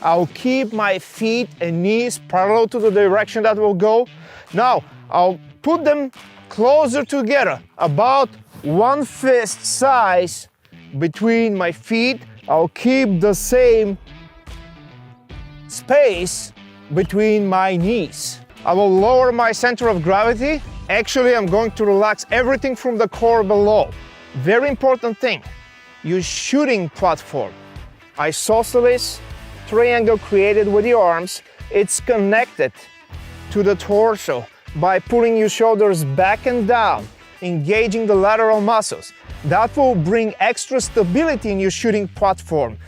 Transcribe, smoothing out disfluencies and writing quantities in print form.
I'll keep my feet and knees parallel to the direction that we'll go. Now, I'll put them closer together, about one fist size between my feet. I'll keep the same space between my knees. I will lower my center of gravity. Actually, I'm going to relax everything from the core below. Very important thing, your shooting platform. Isosceles triangle created with your arms. It's connected to the torso by pulling your shoulders back and down, engaging the lateral muscles. That will bring extra stability in your shooting platform.